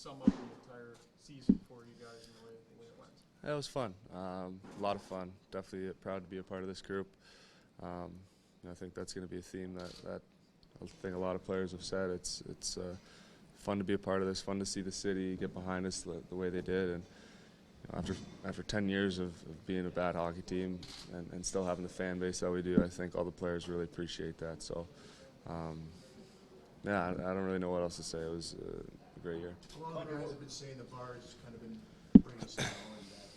sum up the entire season for you guys and the way it went? Yeah, it was fun. A lot of fun. Definitely proud to be a part of this group. I think that's going to be a theme that I think a lot of players have said. It's fun to be a part of this. Fun to see the city get behind us the way they did. And after 10 years of being a bad hockey team and still having the fan base that we do, I think all the players really appreciate that. So, yeah, I don't really know what else to say. It was a great year. A lot of guys have been saying the bar has kind of been bringing us down and that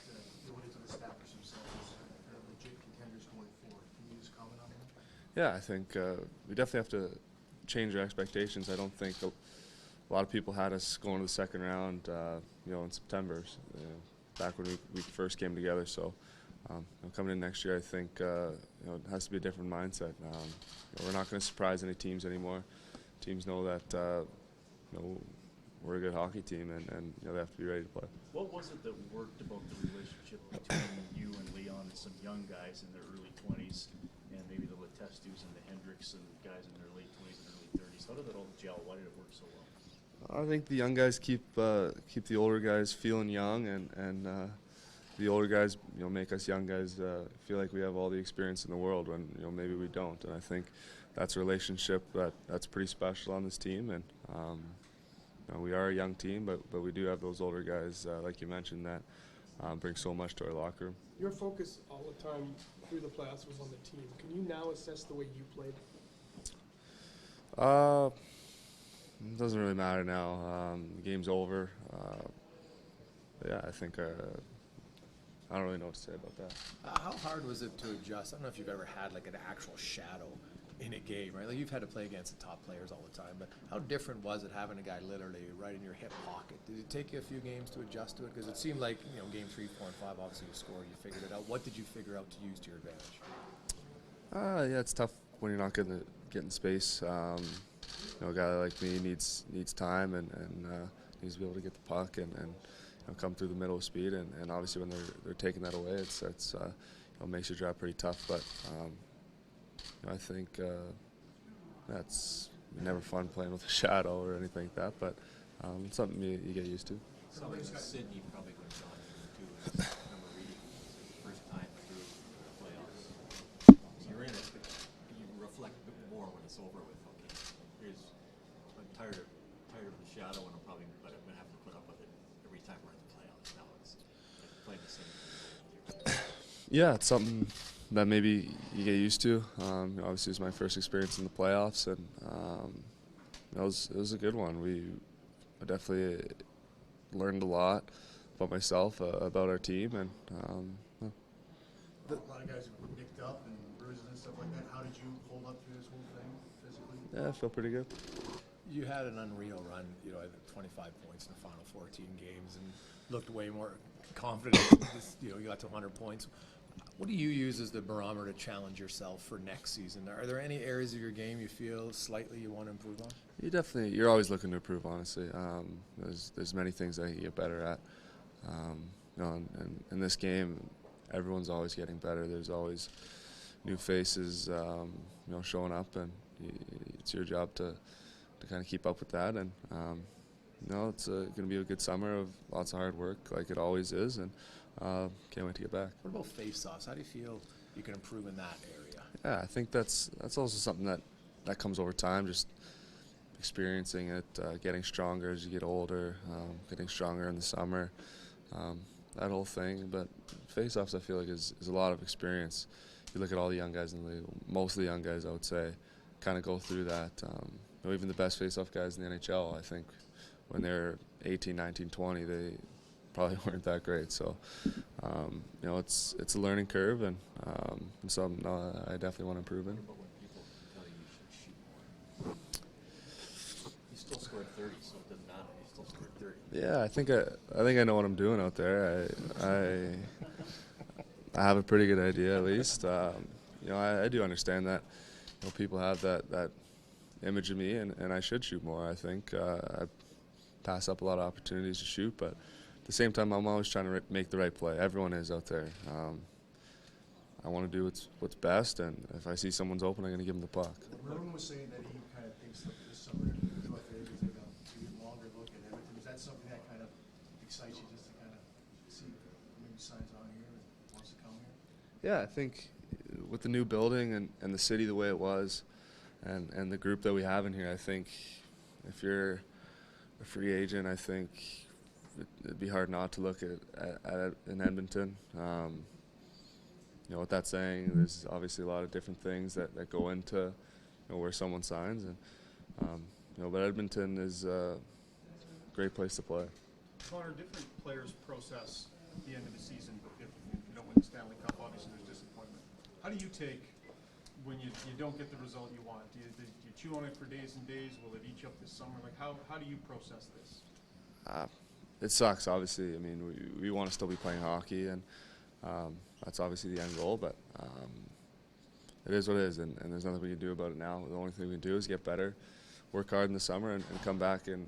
they wanted to establish themselves as kind of legit contenders going forward. Can you just comment on that? Yeah, I think we definitely have to change our expectations. I don't think a lot of people had us going to the second round, in September, back when we first came together. So coming in next year, I think it has to be a different mindset. We're not going to surprise any teams anymore. Teams know that we're a good hockey team, and they have to be ready to play. What was it that worked about the relationship between you and Leon and some young guys in their early 20s, and maybe the Letestus and the Hendricks and guys in their late 20s and early 30s? How did that all gel? Why did it work so well? I think the young guys keep the older guys feeling young, and the older guys make us young guys feel like we have all the experience in the world when maybe we don't. And I think that's a relationship that's pretty special on this team. And we are a young team, but we do have those older guys, like you mentioned, that bring so much to our locker room. Your focus all the time through the playoffs was on the team. Can you now assess the way you played? It doesn't really matter now. The game's over. Yeah, I think I don't really know what to say about that. How hard was it to adjust? I don't know if you've ever had like an actual shadow in a game, right? Like you've had to play against the top players all the time, but how different was it having a guy literally right in your hip pocket? Did it take you a few games to adjust to it? Because it seemed like game 3, 4, and 5, obviously you scored, you figured it out. What did you figure out to use to your advantage? Yeah, it's tough when you're not getting space. A guy like me needs time and needs to be able to get the puck and come through the middle with speed. And obviously when they're taking that away, it makes your job pretty tough. But I think that's never fun playing with a shadow or anything like that. But it's something you get used to. Something that Sydney probably would have gone through too. I remember reading it was the first time through the playoffs. So you're in it, but you reflect a bit more when it's over with. Okay, I'm tired of the shadow, and I'm probably going to have to put up with it every time we're in the playoffs. Now it's like playing the same thing. Yeah, it's something that maybe you get used to. Obviously, it was my first experience in the playoffs, and it was a good one. I definitely learned a lot about myself, about our team, and A lot of guys were nicked up and bruises and stuff like that. How did you hold up through this whole thing physically? yeah, I feel pretty good. You had an unreal run, I think 25 points in the final 14 games and looked way more confident. You got to 100 points. What do you use as the barometer to challenge yourself for next season? Are there any areas of your game you feel slightly you want to improve on? You're always looking to improve, honestly. There's many things that you can get better at. And in this game, everyone's always getting better. There's always new faces, showing up, and it's your job to kind of keep up with that. And it's going to be a good summer of lots of hard work, like it always is, and can't wait to get back. What about face-offs? How do you feel you can improve in that area? Yeah, I think that's also something that comes over time, just experiencing it, getting stronger as you get older, getting stronger in the summer, that whole thing. But face-offs, I feel like, is a lot of experience. You look at all the young guys in the league, most of the young guys, I would say, kind of go through that. Even the best face-off guys in the NHL, I think, when they're 18, 19, 20, they probably weren't that great. So, it's a learning curve, and something I definitely want to improve in. But when people tell you should shoot more, you still scored 30, so it doesn't matter. You still scored 30. Yeah, I think I know what I'm doing out there. I have a pretty good idea, at least. I do understand that. People have that image of me, and I should shoot more. I think I pass up a lot of opportunities to shoot, but at the same time, I'm always trying to make the right play. Everyone is out there. I want to do what's best, and if I see someone's open, I'm going to give them the puck. Rowan was saying that he kind of thinks that this summer he can go out there and take a longer look at everything. Is that something that excites you just to kind of see maybe signs on here and wants to come here? Yeah, I think with the new building and the city the way it was, and the group that we have in here, I think if you're a free agent, I think it'd be hard not to look at in Edmonton. With that saying, there's obviously a lot of different things that go into where someone signs, and but Edmonton is a great place to play. Connor, different players process the end of the season. If you don't win the Stanley Cup, obviously there's disappointment. How do you take when you don't get the result you want? Do you chew on it for days and days? Will it eat you up this summer? Like how do you process this? It sucks, obviously. I mean, we want to still be playing hockey, and that's obviously the end goal, but it is what it is, and there's nothing we can do about it now. The only thing we can do is get better, work hard in the summer, and come back and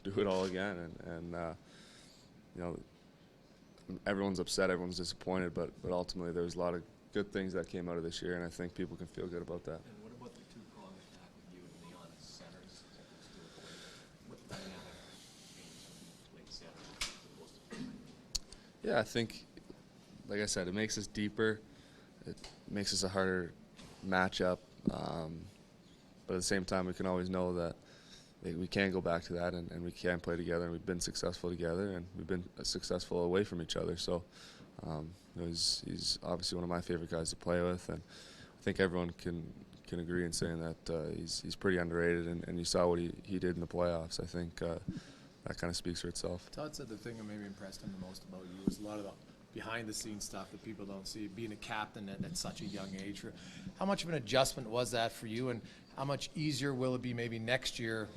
do it all again. Everyone's upset, everyone's disappointed, but ultimately there's a lot of good things that came out of this year, and I think people can feel good about that. And what about the two-prong attack with you and Leon as centers? What dynamic changed from playing center as opposed to point? Yeah, I think, like I said, it makes us deeper. It makes us a harder matchup. But at the same time, we can always know that we can go back to that, and we can play together, and we've been successful together, and we've been successful away from each other. So he's obviously one of my favorite guys to play with, and I think everyone can agree in saying that he's pretty underrated, and you saw what he did in the playoffs. I think that kind of speaks for itself. Todd said the thing that maybe impressed him the most about you was a lot of the behind-the-scenes stuff that people don't see, being a captain at such a young age. How much of an adjustment was that for you, and how much easier will it be maybe next year,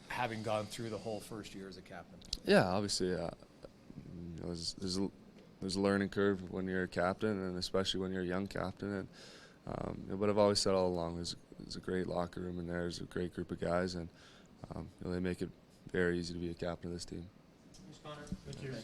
having gone through the whole first year as a captain? Yeah, obviously, there's a learning curve when you're a captain, and especially when you're a young captain. And but I've always said all along, there's a great locker room in there. There's a great group of guys, and they make it very easy to be a captain of this team. Thanks, Connor. Thank you.